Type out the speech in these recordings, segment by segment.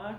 8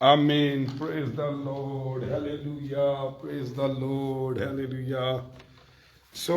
Amen. Praise the Lord. Hallelujah. Praise the Lord. Hallelujah. So,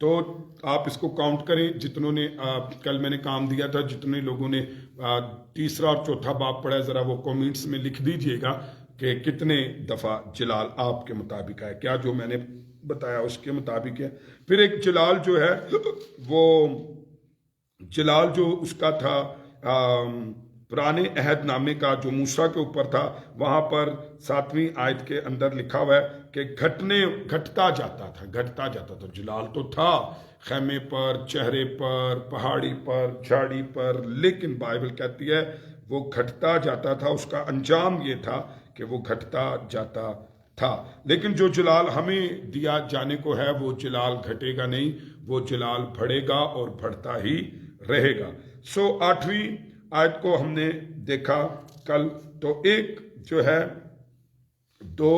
تو آپ اس کو count کریں، جتنوں نے کل میں نے کام دیا تھا، جتنے لوگوں نے تیسرا اور چوتھا باب پڑھا ہے، ذرا وہ کومنٹس میں لکھ دیجئے گا کہ کتنے دفعہ جلال آپ کے مطابق ہے، کیا جو میں نے بتایا اس کے مطابق ہے۔ پھر ایک جلال جو ہے وہ جلال جو اس کا تھا پرانے عہد نامے کا جو موسیٰ کے اوپر تھا، وہاں پر 7ویں آیت کے اندر لکھا ہوا ہے کہ گھٹتا جاتا تھا۔ جلال تو تھا خیمے پر، چہرے پر، پہاڑی پر، جھاڑی پر، لیکن بائبل کہتی ہے وہ گھٹتا جاتا تھا، اس کا انجام یہ تھا کہ وہ گھٹتا جاتا تھا۔ لیکن جو جلال ہمیں دیا جانے کو ہے وہ جلال گھٹے گا نہیں، وہ جلال بڑھے گا اور بڑھتا ہی رہے گا۔ 8ویں آیت کو ہم نے دیکھا کل، تو ایک جو ہے 2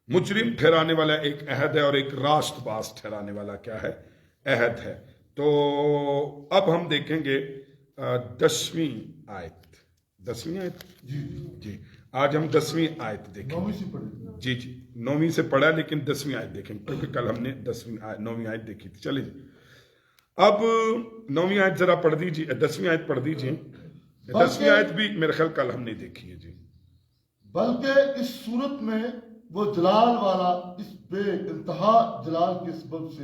مجرم ٹھہرانے والا ایک عہد ہے اور ایک راست باز ٹھہرانے والا کیا ہے؟ عہد ہے۔ تو اب ہم دیکھیں گے 10ویں آیت۔ 10ویں آیت جی آج ہم 10ویں آیت دیکھیں گے۔ جی 9ویں سے پڑھا لیکن 10ویں آیت دیکھیں گے کیونکہ کل ہم نے 9ویں آیت دیکھی تھی۔ چلے جی اب 9ویں آیت ذرا پڑھ دیجیے، 10ویں آیت پڑھ دیجیے۔ 10ویں آیت بھی میرے خیال کل ہم نے دیکھی ہے جی۔ بلکہ اس صورت میں وہ جلال والا اس بے انتہا جلال کے سبب سے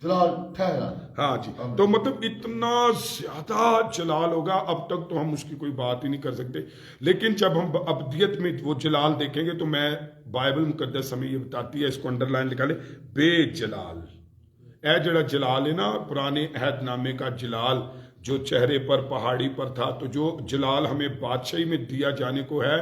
جلال ٹھہرا۔ ہاں جی، تو مطلب اتنا زیادہ جلال ہوگا، اب تک تو ہم اس کی کوئی بات ہی نہیں کر سکتے، لیکن جب ہم ابدیت میں وہ جلال دیکھیں گے تو میں بائبل مقدس ہمیں یہ بتاتی ہے، اس کو انڈر لائن نکالے، بے جلال۔ اے جڑا جلال ہے نا پرانے عہد نامے کا جلال جو چہرے پر پہاڑی پر تھا، تو جو جلال ہمیں بادشاہی میں دیا جانے کو ہے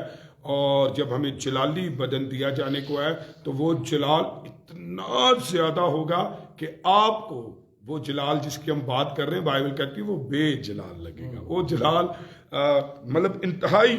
اور جب ہمیں جلالی بدن دیا جانے کو ہے تو وہ جلال اتنا زیادہ ہوگا کہ آپ کو وہ جلال جس کی ہم بات کر رہے ہیں بائبل کہتی ہے وہ بے جلال لگے گا۔ وہ جلال مطلب انتہائی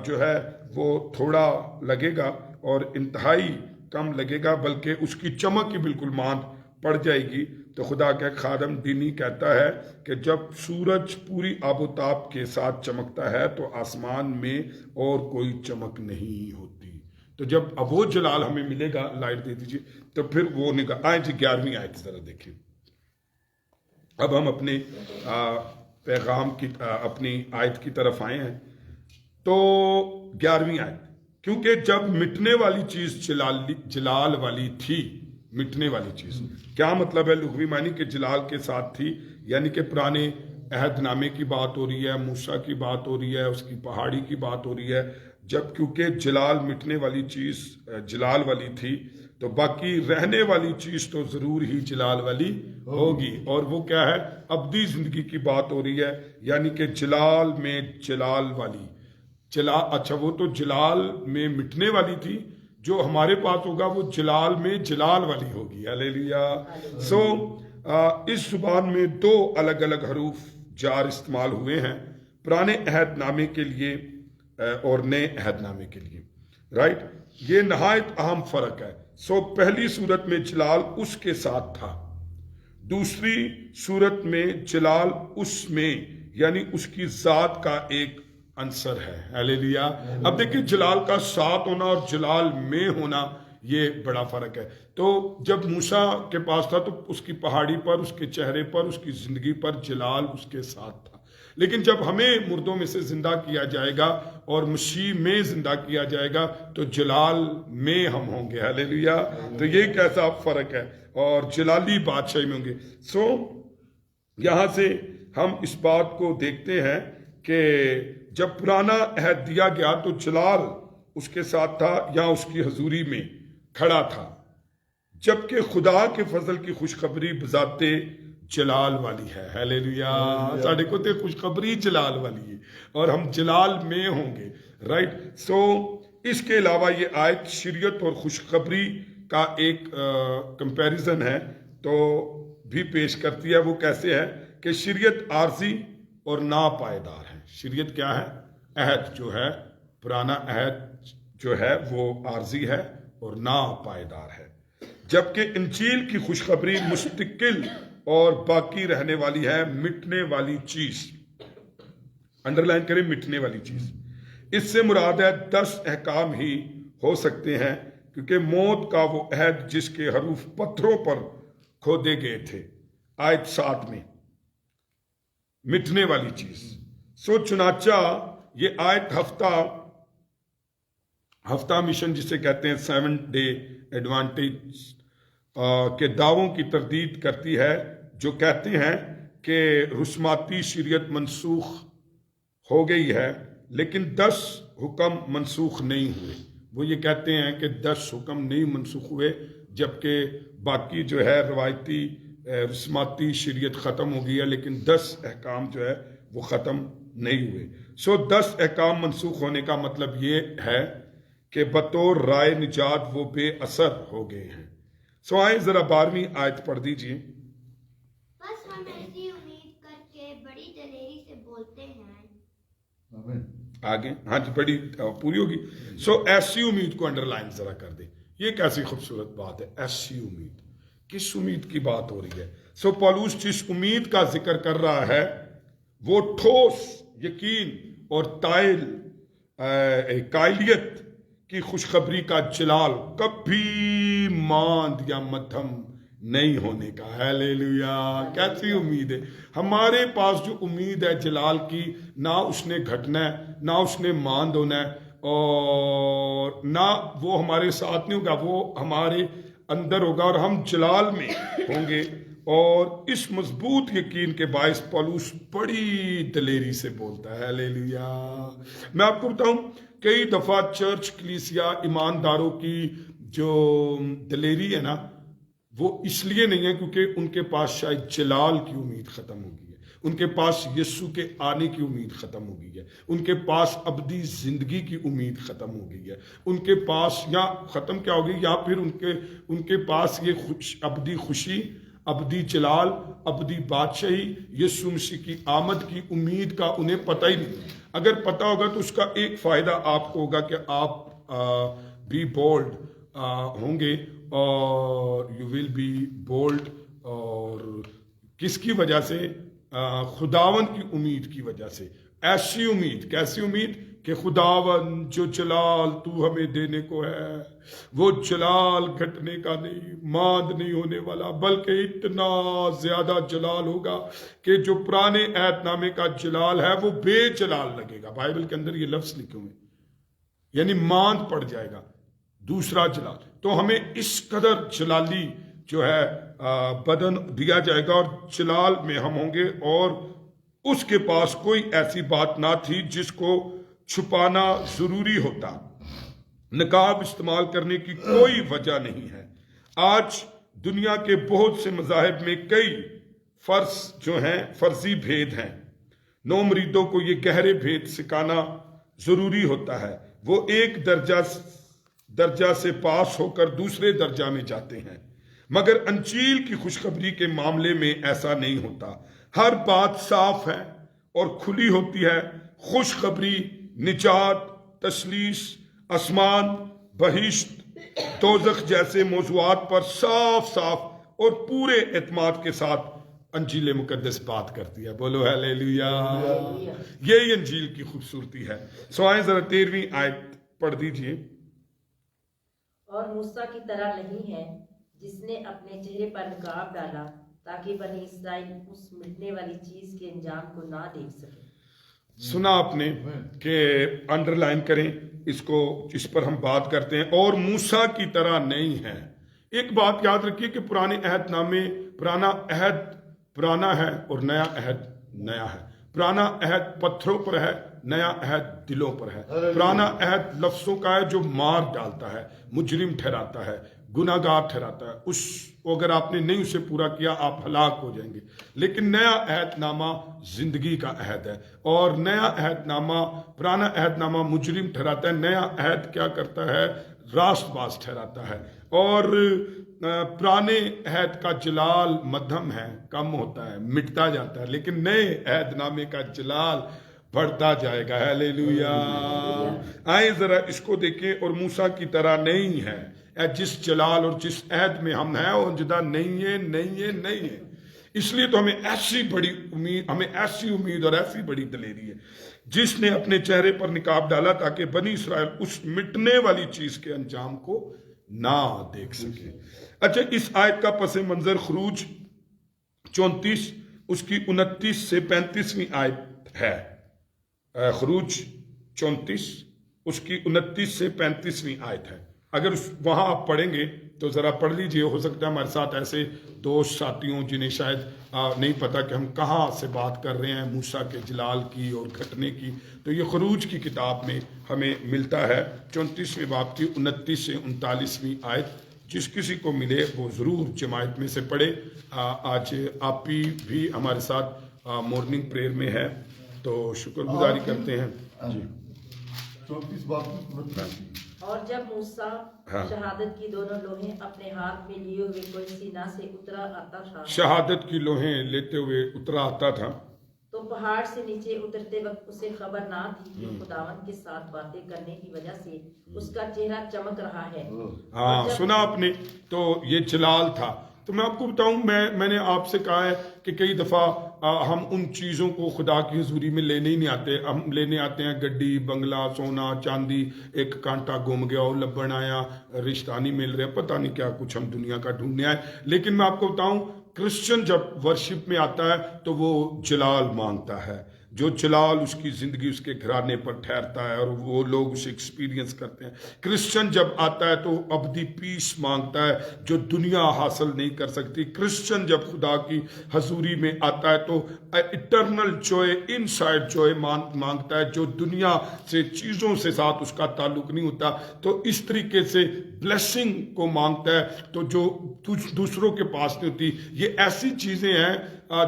جو ہے وہ تھوڑا لگے گا اور انتہائی کم لگے گا، بلکہ اس کی چمک ہی بالکل ماند پڑ جائے گی۔ تو خدا کا خادم دینی کہتا ہے کہ جب سورج پوری آب و تاب کے ساتھ چمکتا ہے تو آسمان میں اور کوئی چمک نہیں ہوتی۔ تو جب اب وہ جلال ہمیں ملے گا، لائٹ دے دیجیے، تو پھر وہ آئیں جی 11ویں آیت ذرا دیکھیں۔ اب ہم اپنے پیغام کی اپنی آیت کی طرف آئے ہیں۔ تو 11ویں آیت، کیونکہ جب مٹنے والی چیز جلال والی تھی، مٹنے والی چیز کیا مطلب ہے؟ لغوی معنی کہ جلال کے ساتھ تھی، یعنی کہ پرانے عہد نامے کی بات ہو رہی ہے، موسیٰ کی بات ہو رہی ہے، اس کی پہاڑی کی بات ہو رہی ہے۔ جب کیونکہ جلال مٹنے والی چیز جلال والی تھی تو باقی رہنے والی چیز تو ضرور ہی جلال والی ہوگی، اور وہ کیا ہے؟ ابدی زندگی کی بات ہو رہی ہے، یعنی کہ جلال میں جلال والی اچھا وہ تو جلال میں مٹنے والی تھی، جو ہمارے پاس ہوگا وہ جلال میں جلال والی ہوگی۔ ہلیلویا۔ سو اس زبان میں 2 الگ الگ حروف جار استعمال ہوئے ہیں، پرانے عہد نامے کے لیے اور نئے عہد نامے کے لیے، رائٹ؟ یہ نہایت اہم فرق ہے۔ سو پہلی صورت میں جلال اس کے ساتھ تھا، دوسری صورت میں جلال اس میں یعنی اس کی ذات کا ایک عنصر ہے۔ ہلیلویا۔ اب دیکھیں جلال کا ساتھ ہونا اور جلال میں ہونا یہ بڑا فرق ہے۔ تو جب موسیٰ کے پاس تھا تو اس کی پہاڑی پر، اس کے چہرے پر، اس کی زندگی پر جلال اس کے ساتھ تھا، لیکن جب ہمیں مردوں میں سے زندہ کیا جائے گا اور مسیح میں زندہ کیا جائے گا تو جلال میں ہم ہوں گے۔ ہلیلویا۔ تو یہ کیسا فرق ہے، اور جلالی بادشاہی میں ہوں گے۔ سو یہاں سے ہم اس بات کو دیکھتے ہیں کہ جب پرانا عہد دیا گیا تو جلال اس کے ساتھ تھا یا اس کی حضوری میں کھڑا تھا، جبکہ خدا کے فضل کی خوشخبری بذات جلال والی ہے۔ ہلیلویا۔ ساڑھے کو تے خوشخبری جلال والی ہے اور ہم جلال میں ہوں گے، رائٹ؟ سو اس کے علاوہ یہ آیت شریعت اور خوشخبری کا ایک کمپیریزن ہے تو بھی پیش کرتی ہے۔ وہ کیسے ہے کہ شریعت عارضی اور ناپائیدار ہے۔ شریعت کیا ہے؟ عہد جو ہے، پرانا عہد جو ہے وہ عارضی ہے اور ناپائیدار ہے، جبکہ انجیل کی خوشخبری مستقل اور باقی رہنے والی ہے، مٹنے والی چیز۔ انڈرلائن کریں، مٹنے والی چیز۔ اس سے مراد ہے 10 احکام ہی ہو سکتے ہیں کیونکہ موت کا وہ عہد جس کے حروف پتھروں پر کھودے گئے تھے، آیت 7 میں، مٹنے والی چیز۔ سو چنانچہ یہ آیت ہفتہ مشن جسے کہتے ہیں 7 ڈے ایڈوانٹیج کے دعووں کی تردید کرتی ہے، جو کہتے ہیں کہ رسوماتی شریعت منسوخ ہو گئی ہے لیکن 10 حکم منسوخ نہیں ہوئے۔ وہ یہ کہتے ہیں کہ 10 حکم نہیں منسوخ ہوئے، جبکہ باقی جو ہے روایتی رسوماتی شریعت ختم ہو گئی ہے، لیکن 10 احکام جو ہے وہ ختم نہیں ہوئے۔ سو 10 احکام منسوخ ہونے کا مطلب یہ ہے کہ بطور رائے نجات وہ بے اثر ہو گئے ہیں۔ سو آئیں ذرا 12ویں آیت پڑھ دیجئے۔ بس ہم ایسی امید کر کے بڑی دلیری سے بولتے ہیں۔ آمین۔ آگے ہاں جی، بڑی پوری ہوگی۔ سو ایسی امید کو انڈر لائن ذرا کر دیں، یہ کیسی خوبصورت بات ہے، ایسی امید۔ کس امید کی بات ہو رہی ہے؟ سو پولوس جس امید کا ذکر کر رہا ہے وہ ٹھوس یقین اور قائلیت کی خوشخبری کا جلال کبھی ماند یا مدھم نہیں ہونے کا۔ ہیلیلویا! کیسی امید ہے ہمارے پاس؟ جو امید ہے جلال کی، نہ اس نے گھٹنا ہے، نہ اس نے ماند ہونا ہے، اور نہ وہ ہمارے ساتھ نہیں ہوگا، وہ ہمارے اندر ہوگا اور ہم جلال میں ہوں گے۔ اور اس مضبوط یقین کے باعث پولوس بڑی دلیری سے بولتا ہے۔ ہیلیلویا! میں آپ کو بتاؤں، کئی دفعہ چرچ کلیسیا ایمانداروں کی جو دلیری ہے نا، وہ اس لیے نہیں ہے کیونکہ ان کے پاس شاید جلال کی امید ختم ہو گئی ہے، ان کے پاس یسوع کے آنے کی امید ختم ہو گئی ہے، ان کے پاس ابدی زندگی کی امید ختم ہو گئی ہے، ان کے پاس یا ختم کیا ہو گئی، یا پھر ان کے پاس یہ ابدی خوشی، ابدی جلال، ابدی بادشاہی، یسوع مسیح کی آمد کی امید کا انہیں پتہ ہی نہیں۔ اگر پتہ ہوگا تو اس کا ایک فائدہ آپ کو ہوگا کہ آپ بی بولڈ ہوں گے، اور یو ول بی بولڈ۔ اور کس کی وجہ سے؟ خداون کی امید کی وجہ سے۔ ایسی امید، کیسی امید کہ خداون جو جلال تو ہمیں دینے کو ہے، وہ جلال گھٹنے کا نہیں، ماند نہیں ہونے والا، بلکہ اتنا زیادہ جلال ہوگا کہ جو پرانے عہد نامے کا جلال ہے وہ بے جلال لگے گا۔ بائبل کے اندر یہ لفظ لکھے ہوئے، یعنی ماند پڑ جائے گا، دوسرا جلال۔ تو ہمیں اس قدر جلالی جو ہے بدن دیا جائے گا، اور جلال میں ہم ہوں گے، اور اس کے پاس کوئی ایسی بات نہ تھی جس کو چھپانا ضروری ہوتا۔ نقاب استعمال کرنے کی کوئی وجہ نہیں ہے۔ آج دنیا کے بہت سے مذاہب میں کئی فرضی بھید ہیں۔ نو مریدوں کو یہ گہرے بھید سکھانا ضروری ہوتا ہے۔ وہ ایک درجہ سے پاس ہو کر دوسرے درجہ میں جاتے ہیں، مگر انجیل کی خوشخبری کے معاملے میں ایسا نہیں ہوتا۔ ہر بات صاف ہے اور کھلی ہوتی ہے۔ خوشخبری، نجات، تثلیث، آسمان، بہشت، دوزخ جیسے موضوعات پر صاف صاف اور پورے اعتماد کے ساتھ انجیل مقدس بات کرتی ہے۔ بولو ہیلیلویا! یہی انجیل کی خوبصورتی ہے۔ سو آئیں ذرا 13ویں آیت پڑھ دیجئے۔ اور موسیٰ کی طرح نہیں ہے جس نے اپنے چہرے پر نقاب ڈالا تاکہ بنی اسرائیل اس مٹنے والی چیز کے انجام کو نہ دیکھ سکے۔ سنا آپ نے کہ انڈر لائن کریں اس کو، اس پر ہم بات کرتے ہیں۔ اور موسیٰ کی طرح نہیں ہے۔ ایک بات یاد رکھیے کہ پرانے عہد نامے، پرانا عہد پرانا ہے اور نیا عہد نیا ہے۔ پرانا عہد پتھروں پر ہے، نیا عہد دلوں پر ہے۔ پرانا عہد لفظوں کا ہے جو مار ڈالتا ہے، مجرم ٹھہراتا ہے، گناہ گار ٹھہراتا ہے۔ اس اگر آپ نے نہیں اسے پورا کیا آپ ہلاک ہو جائیں گے۔ لیکن نیا عہد نامہ زندگی کا عہد ہے، اور نیا عہد نامہ، پرانا عہد نامہ مجرم ٹھہراتا ہے، نیا عہد کیا کرتا ہے؟ راست باز ٹھہراتا ہے۔ اور پرانے عہد کا جلال مدھم ہے، کم ہوتا ہے، مٹتا جاتا ہے، لیکن نئے عہد نامے کا جلال بڑھتا جائے گا۔ ہیلیلویا! آئیں ذرا اس کو دیکھیں۔ اور موسیٰ کی طرح نہیں ہے، جس جلال اور جس عہد میں ہم ہیں وہ جدا نہیں ہے، نہیں ہے، نہیں ہے۔ اس لیے تو ہمیں ایسی بڑی امید، ہمیں ایسی امید اور ایسی بڑی دلیری ہے، جس نے اپنے چہرے پر نقاب ڈالا تاکہ بنی اسرائیل اس مٹنے والی چیز کے انجام کو نہ دیکھ سکے. اچھا اس آیت کا پس منظر خروج 34 اس کی 29 سے 35ویں آیت ہے. خروج 34 اس کی 29 سے 35ویں آیت ہے. اگر وہاں آپ پڑھیں گے تو ذرا پڑھ لیجئے. ہو سکتا ہے ہمارے ساتھ ایسے دوست ساتھیوں جنہیں شاید نہیں پتا کہ ہم کہاں سے بات کر رہے ہیں موسیٰ کے جلال کی اور گھٹنے کی. تو یہ خروج کی کتاب میں ہمیں ملتا ہے 34ویں باب کی 29 سے 39ویں آیت. جس کسی کو ملے وہ ضرور جماعت میں سے پڑھے. آج آپ بھی ہمارے ساتھ مارننگ پریئر میں ہے تو شکر گزاری کرتے ہیں. جی 34 باب کی 29. اور جب موسیٰ شہادت کی دونوں لوہیں اپنے ہاتھ میں لیے ہوئے کوئی سینا سے اترا آتا تھا، شہادت کی لوہیں لیتے ہوئے اترا آتا تھا، تو پہاڑ سے نیچے اترتے وقت اسے خبر نہ تھی کہ خداوند کے ساتھ باتیں کرنے کی وجہ سے اس کا چہرہ چمک رہا ہے. ہاں سنا آپ نے. تو یہ جلال تھا. تو میں آپ کو بتاؤں میں نے آپ سے کہا ہے کہ کئی دفعہ ہم ان چیزوں کو خدا کی حضوری میں لینے ہی نہیں آتے. ہم لینے آتے ہیں گڈی، بنگلہ، سونا، چاندی. ایک کانٹا گم گیا اور لبن آیا، رشتہ نہیں مل رہا، پتہ نہیں کیا کچھ ہم دنیا کا ڈھونڈنے آئے. لیکن میں آپ کو بتاؤں کرسچن جب ورشپ میں آتا ہے تو وہ جلال مانگتا ہے. جو جلال اس کی زندگی اس کے گھرانے پر ٹھہرتا ہے اور وہ لوگ اسے ایکسپیرینس کرتے ہیں. کرسچن جب آتا ہے تو ابدی پیس مانگتا ہے جو دنیا حاصل نہیں کر سکتی. کرسچن جب خدا کی حضوری میں آتا ہے تو اٹرنل جوائے، ان سائڈ جوائے مانگتا ہے جو دنیا سے چیزوں سے ساتھ اس کا تعلق نہیں ہوتا. تو اس طریقے سے بلیسنگ کو مانگتا ہے تو جو دوسروں کے پاس نہیں ہوتی. یہ ایسی چیزیں ہیں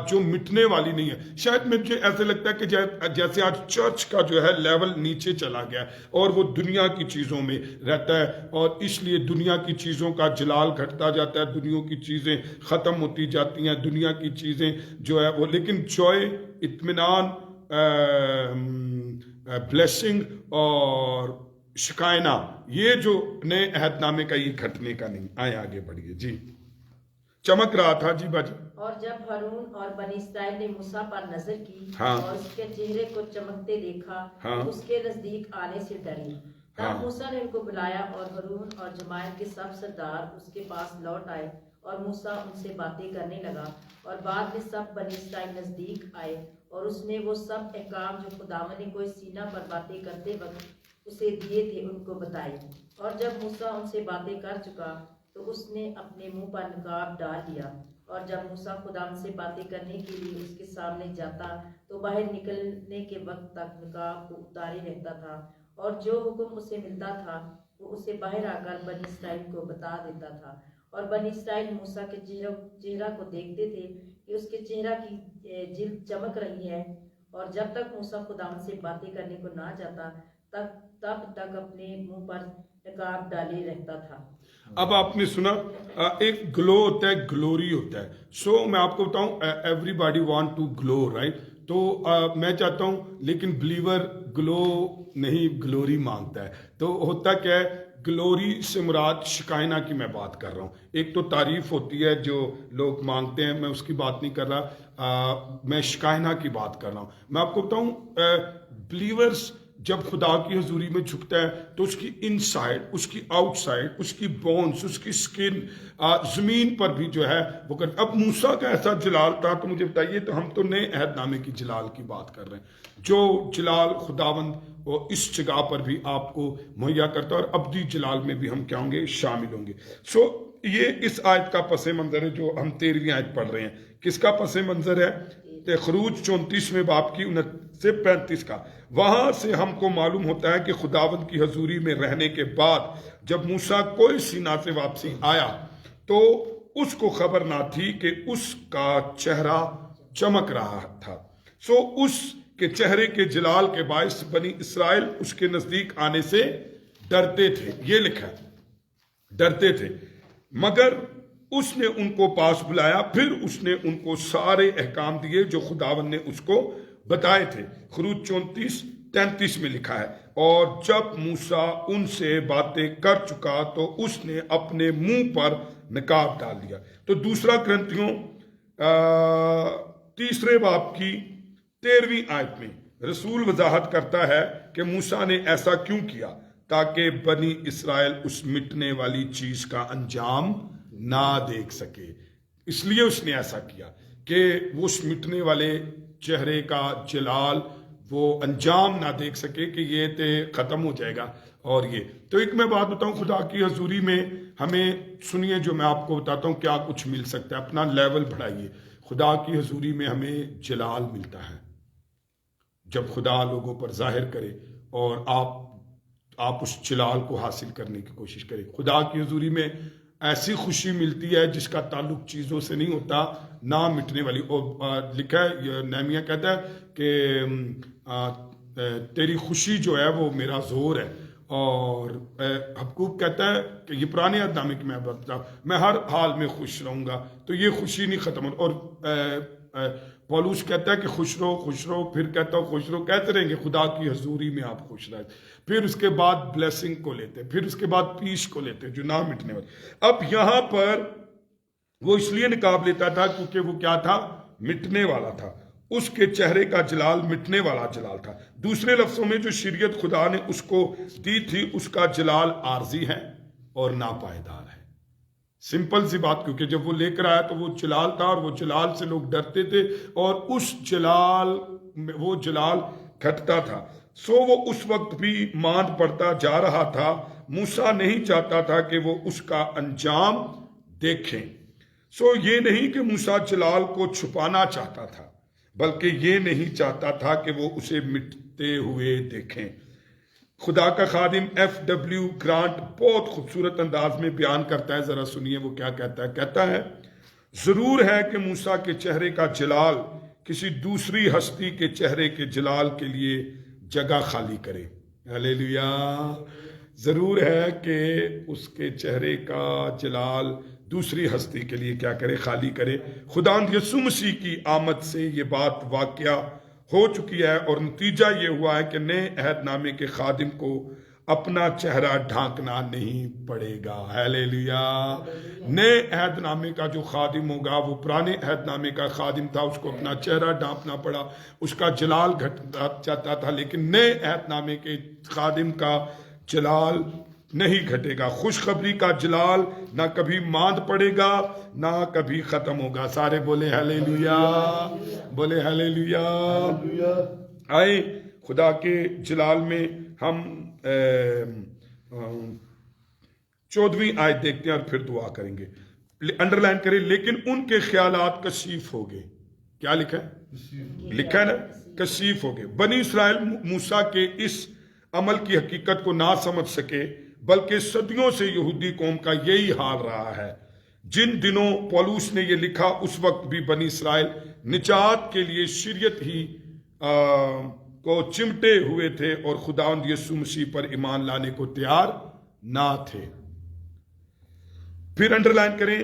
جو مٹنے والی نہیں ہے. شاید مجھے ایسے لگتا ہے کہ جیسے آج چرچ کا جو ہے لیول نیچے چلا گیا اور وہ دنیا کی چیزوں میں رہتا ہے اور اس لیے دنیا کی چیزوں کا جلال گھٹتا جاتا ہے، دنیا کی چیزیں ختم ہوتی جاتی ہیں، دنیا کی چیزیں جو ہے وہ. لیکن جوائے، اطمینان، بلیسنگ اور شکائنہ، یہ جو نئے عہد نامے کا یہ گھٹنے کا نہیں. آئیں آگے بڑھیے. جی چمک رہا تھا. جی باجی. اور جب ہارون اور بنی اسرائیل نے موسیٰ پر نظر کی ہاں. اور اس کے چہرے کو چمکتے دیکھا ہاں. تو اس کے نزدیک آنے سے ڈری. ہاں. تب موسیٰ نے ان کو بلایا اور ہارون اور جماعت کے سب سردار اس کے پاس لوٹ آئے اور موسیٰ ان سے باتیں کرنے لگا. اور بعد میں سب بنی اسرائیل نزدیک آئے اور اس نے وہ سب احکام جو خداوند نے کوئی سینہ پر باتیں کرتے وقت اسے دیے تھے ان کو بتائے. اور جب موسیٰ ان سے باتیں کر چکا تو اس نے اپنے منہ پر نقاب ڈال لیا. اور جب موسیٰ خداوند سے باتیں کرنے کے لیے اس کے سامنے جاتا تو باہر نکلنے کے وقت تک نقاب کو اتارے رہتا تھا. اور جو حکم اسے ملتا تھا وہ اسے باہر آ کر بنی اسرائیل کو بتا دیتا تھا. اور بنی اسرائیل موسیٰ کے چہرہ کو دیکھتے تھے کہ اس کے چہرہ کی جلد چمک رہی ہے. اور جب تک موسیٰ خداوند سے باتیں کرنے کو نہ جاتا تب تک اپنے منہ پر نقاب ڈالے رہتا تھا. اب آپ نے سنا ایک گلو ہوتا ہے، گلوری ہوتا ہے. سو میں آپ کو بتاؤں everybody want to glow right. تو میں چاہتا ہوں لیکن بلیور گلو نہیں گلوری مانگتا ہے. تو ہوتا کیا ہے، گلوری سے مراد شکائنہ کی میں بات کر رہا ہوں. ایک تو تعریف ہوتی ہے جو لوگ مانگتے ہیں، میں اس کی بات نہیں کر رہا، میں شکائنہ کی بات کر رہا ہوں. میں آپ کو بتاؤں بلیورز جب خدا کی حضوری میں جھکتا ہے تو اس کی ان سائڈ، اس کی آؤٹ سائڈ، اس کی بونز، اس کی سکن زمین پر بھی جو ہے وہ کرتا. اب موسیٰ کا ایسا جلال تھا تو مجھے بتائیے، تو ہم تو نئے عہد نامے کی جلال کی بات کر رہے ہیں جو جلال خداوند وہ اس جگہ پر بھی آپ کو مہیا کرتا ہے اور ابدی جلال میں بھی ہم کیا ہوں گے، شامل ہوں گے. سو یہ اس آیت کا پس منظر ہے جو ہم 13ویں آیت پڑھ رہے ہیں. کس کا پس منظر ہے؟ خروج 34ویں باب کی 29 سے 35 کا. وہاں سے ہم کو معلوم ہوتا ہے کہ خداوند کی حضوری میں رہنے کے بعد جب موسیٰ کوئی سینا سے واپسی آیا تو اس کو خبر نہ تھی کہ اس کا چہرہ چمک رہا تھا. سو اس کے چہرے کے جلال کے باعث بنی اسرائیل اس کے نزدیک آنے سے ڈرتے تھے. یہ لکھا ہے ڈرتے تھے. مگر اس نے ان کو پاس بلایا، پھر اس نے ان کو سارے احکام دیے جو خداوند نے اس کو بتائے تھے. خروج 34:33 میں لکھا ہے، اور جب موسیٰ ان سے باتیں کر چکا تو اس نے اپنے منہ پر نقاب ڈال دیا. تو دوسرا کرنتھیوں 3 باب کی 13ویں آیت میں رسول وضاحت کرتا ہے کہ موسیٰ نے ایسا کیوں کیا. تاکہ بنی اسرائیل اس مٹنے والی چیز کا انجام نہ دیکھ سکے. اس لیے اس نے ایسا کیا کہ وہ اس مٹنے والے چہرے کا جلال وہ انجام نہ دیکھ سکے کہ یہ تے ختم ہو جائے گا. اور یہ تو ایک میں بات بتاؤں، خدا کی حضوری میں ہمیں سنیے جو میں آپ کو بتاتا ہوں کیا کچھ مل سکتا ہے. اپنا لیول بڑھائیے. خدا کی حضوری میں ہمیں جلال ملتا ہے جب خدا لوگوں پر ظاہر کرے اور آپ اس جلال کو حاصل کرنے کی کوشش کریں. خدا کی حضوری میں ایسی خوشی ملتی ہے جس کا تعلق چیزوں سے نہیں ہوتا، نہ مٹنے والی. اور لکھا ہے، نہمیہ کہتا ہے کہ تیری خوشی جو ہے وہ میرا زور ہے. اور حبقوق کہتا ہے کہ یہ پرانے عہد نامے کی میں بتاتا ہوں، میں ہر حال میں خوش رہوں گا. تو یہ خوشی نہیں ختم ہوتی. اور پولوس کہتا ہے کہ خوش رہو، پھر کہتا ہوں خوش رہو. کہتے رہیں گے خدا کی حضوری میں آپ خوش رہے. پھر اس کے بعد بلیسنگ کو لیتے، پھر اس کے بعد پیش کو لیتے جو نہ مٹنے والی. اب یہاں پر وہ اس لیے نقاب لیتا تھا کیونکہ وہ کیا تھا؟ مٹنے والا تھا. اس کے چہرے کا جلال مٹنے والا جلال تھا. دوسرے لفظوں میں جو شریعت خدا نے اس کو دی تھی اس کا جلال عارضی ہے اور ناپائیدار ہے. سمپل سی بات، کیونکہ جب وہ لے کر آیا تو وہ جلال تھا اور وہ جلال سے لوگ ڈرتے تھے اور اس جلال وہ جلال گھٹتا تھا. سو وہ اس وقت بھی ماند پڑتا جا رہا تھا. موسیٰ نہیں چاہتا تھا کہ وہ اس کا انجام دیکھیں. سو یہ نہیں کہ موسیٰ جلال کو چھپانا چاہتا تھا، بلکہ یہ نہیں چاہتا تھا کہ وہ اسے مٹتے ہوئے دیکھیں. خدا کا خادم FW گرانٹ بہت خوبصورت انداز میں بیان کرتا ہے، ذرا سنیے وہ کیا کہتا ہے. کہتا ہے ضرور ہے کہ موسیٰ کے چہرے کا جلال کسی دوسری ہستی کے چہرے کے جلال کے لیے جگہ خالی کرے. ہلیلویا. ضرور ہے کہ اس کے چہرے کا جلال دوسری ہستی کے لیے کیا کرے؟ خالی کرے. خداوند یسوع مسیح کی آمد سے یہ بات واقعہ ہو چکی ہے اور نتیجہ یہ ہوا ہے کہ نئے عہد نامے کے خادم کو اپنا چہرہ ڈھانکنا نہیں پڑے گا. ہیلیلویا. نئے عہد نامے کا جو خادم ہوگا وہ پرانے عہد نامے کا خادم تھا، اس کو اپنا چہرہ ڈھانپنا پڑا، اس کا جلال گھٹتا جاتا تھا. لیکن نئے عہد نامے کے خادم کا جلال نہیں گھٹے گا. خوشخبری کا جلال نہ کبھی ماند پڑے گا نہ کبھی ختم ہوگا. سارے بولے ہیلیلویا، بولے ہیلیلویا. آئے خدا کے جلال میں ہم 14ویں آیت دیکھتے ہیں اور پھر دعا کریں گے. انڈرلائن کریں. لیکن ان کے خیالات کشیف ہو گئے. کیا لکھا ہے؟ لکھا ہے نا، کشیف ہو گئے. بنی اسرائیل موسیٰ کے اس عمل کی حقیقت کو نہ سمجھ سکے، بلکہ صدیوں سے یہودی قوم کا یہی حال رہا ہے. جن دنوں پولوس نے یہ لکھا اس وقت بھی بنی اسرائیل نجات کے لیے شریعت ہی کو چمٹے ہوئے تھے اور خداوند یسوع مسیح پر ایمان لانے کو تیار نہ تھے. پھر انڈرلائن کریں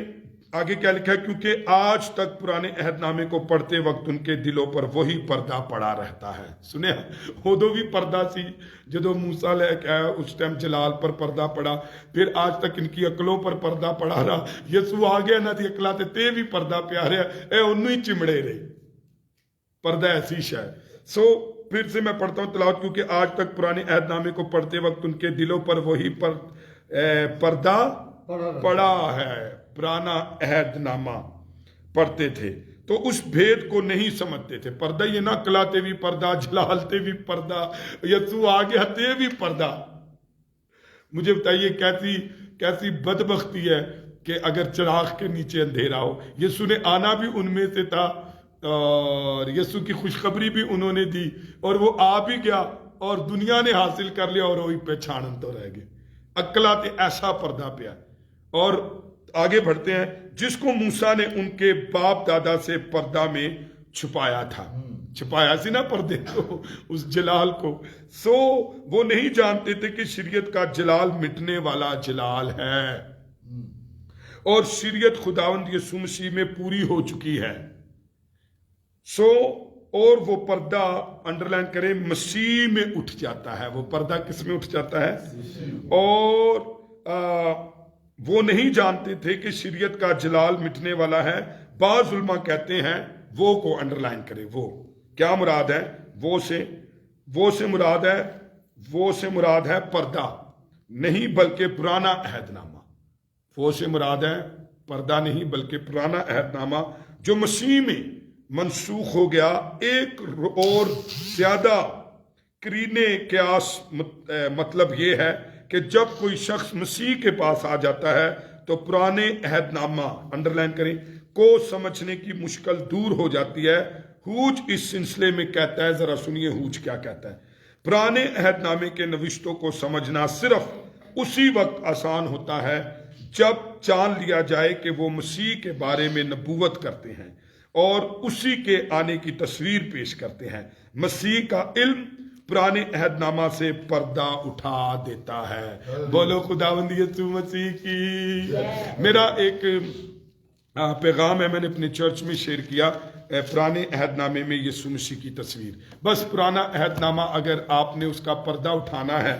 آگے کیا لکھا ہے؟ کیونکہ آج تک پرانے عہد نامے کو پڑھتے وقت ان کے دلوں پر وہی پردہ پڑا رہتا ہے. سنیں، ادو بھی پردہ سی جدو موسیٰ لے کے آیا اس ٹائم جلال پر پردہ پڑا. پھر آج تک ان کی عقلوں پر پردہ پڑا رہا. یسوع آ گیا نہ دی عقلاں تے بھی پردہ پیا رہا. اے انہوں ہی چمڑے رہے. پردہ ایسی شے. سو پھر سے میں پڑھتا ہوں تلاوت. کیونکہ آج تک پرانے عہد نامے کو پڑھتے وقت ان کے دلوں پر وہی پردہ پڑا ہے. پرانا عہد نامہ پڑھتے تھے تو اس بھید کو نہیں سمجھتے تھے. پردہ یہ نہ کلاتے بھی پردہ، جلالتے بھی پردہ، یسوع آ گیا تے بھی پردہ. مجھے بتائیے کیسی بدبختی ہے کہ اگر چراغ کے نیچے اندھیرا ہو. یسوع نے آنا بھی ان میں سے تھا اور یسوع کی خوشخبری بھی انہوں نے دی اور وہ آ بھی گیا اور دنیا نے حاصل کر لیا اور وہی پہچانن تو رہ گئے. عقلاتے ایسا پردہ پیا. اور آگے بڑھتے ہیں. جس کو موسیٰ نے ان کے باپ دادا سے پردہ میں چھپایا تھا. چھپایا سی نا پردے کو، اس جلال کو. سو وہ نہیں جانتے تھے کہ شریعت کا جلال مٹنے والا جلال ہے اور شریعت خداوند یسوع مسیح میں پوری ہو چکی ہے. سو اور وہ پردہ انڈرلائن کریں مسیح میں اٹھ جاتا ہے. وہ پردہ کس میں اٹھ جاتا ہے؟ اور وہ نہیں جانتے تھے کہ شریعت کا جلال مٹنے والا ہے. بعض علماء کہتے ہیں وہ کو انڈرلائن کرے. وہ کیا مراد ہے؟ وہ سے مراد ہے پردہ. نہیں بلکہ پرانا عہد نامہ. وہ سے مراد ہے پردہ نہیں بلکہ پرانا عہد نامہ جو مسیح میں منسوخ ہو گیا. ایک اور زیادہ قرینے قیاس مطلب یہ ہے کہ جب کوئی شخص مسیح کے پاس آ جاتا ہے تو پرانے عہد نامہ انڈرلائن کریں کو سمجھنے کی مشکل دور ہو جاتی ہے. ہوج اس سلسلے میں کہتا ہے, ذرا سنیے ہوج کیا کہتا ہے. پرانے عہد نامے کے نوشتوں کو سمجھنا صرف اسی وقت آسان ہوتا ہے جب جان لیا جائے کہ وہ مسیح کے بارے میں نبوت کرتے ہیں اور اسی کے آنے کی تصویر پیش کرتے ہیں. مسیح کا علم پرانے عہد نامہ سے پردہ اٹھا دیتا ہے. بولو خداوند یسوع مسیح کی. میرا ایک پیغام ہے, میں نے اپنے چرچ میں شیئر کیا, پرانے عہد نامے میں یسوع مسیح کی تصویر. بس پرانا عہد نامہ اگر آپ نے اس کا پردہ اٹھانا ہے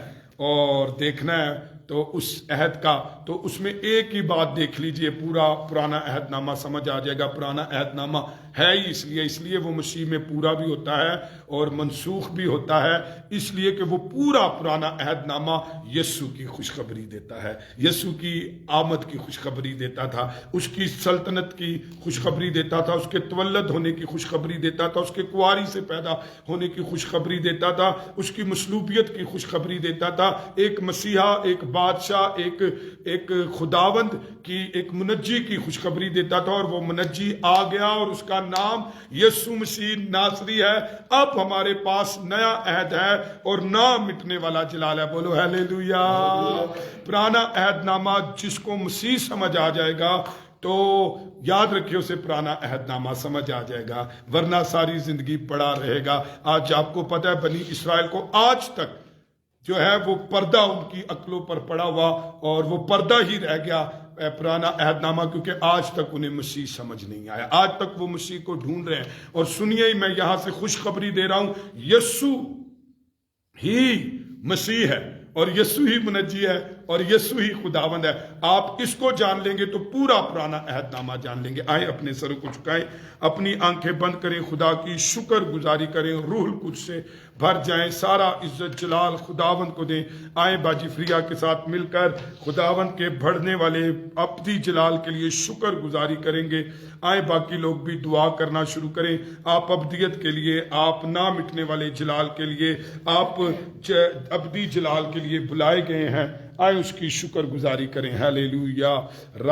اور دیکھنا ہے تو اس عہد کا, تو اس میں ایک ہی بات دیکھ لیجئے, پورا پرانا عہد نامہ سمجھ آ جائے گا. پرانا عہد نامہ ہے ہی اس لیے وہ مسیح میں پورا بھی ہوتا ہے اور منسوخ بھی ہوتا ہے, اس لیے کہ وہ پورا پرانا عہد نامہ یسوع کی خوشخبری دیتا ہے. یسوع کی آمد کی خوشخبری دیتا تھا, اس کی سلطنت کی خوشخبری دیتا تھا, اس کے تولد ہونے کی خوشخبری دیتا تھا, اس کے کنواری سے پیدا ہونے کی خوشخبری دیتا تھا, اس کی مصلوبیت کی خوشخبری دیتا تھا, ایک مسیحا, ایک بادشاہ, ایک خداوند کی, ایک منجی کی خوشخبری دیتا تھا. اور وہ منجی آ گیا اور اس کا نام یسوع مسیح ناصری ہے. اب ہمارے پاس نیا عہد ہے اور نہ مٹنے والا جلال ہے. بولو ہیلیلویا. پرانا عہد نامہ جس کو مسیح سمجھ آ جائے گا تو یاد رکھیے اسے پرانا عہد نامہ سمجھ آ جائے گا, ورنہ ساری زندگی پڑا رہے گا. آج آپ کو پتہ ہے بنی اسرائیل کو آج تک جو ہے وہ پردہ ان کی عقلوں پر پڑا ہوا, اور وہ پردہ ہی رہ گیا پرانا عہد نامہ, کیونکہ آج تک انہیں مسیح سمجھ نہیں آیا. آج تک وہ مسیح کو ڈھونڈ رہے ہیں. اور سنیے, میں یہاں سے خوشخبری دے رہا ہوں, یسوع ہی مسیح ہے اور یسوع ہی منجی ہے اور یسوع ہی خداوند ہے. آپ اس کو جان لیں گے تو پورا پرانا عہد نامہ جان لیں گے. آئیں اپنے سروں کو جھکائیں, اپنی آنکھیں بند کریں, خدا کی شکر گزاری کریں, روح القدس سے بھر جائیں, سارا عزت جلال خداوند کو دیں. آئیں باجی فریا کے ساتھ مل کر خداوند کے بڑھنے والے ابدی جلال کے لیے شکر گزاری کریں گے. آئیں باقی لوگ بھی دعا کرنا شروع کریں. آپ ابدیت کے لیے, آپ نہ مٹنے والے جلال کے لیے, آپ ابدی جلال کے لیے بلائے گئے ہیں. آئیں اس کی شکر گزاری کریں. ہیلیلویا.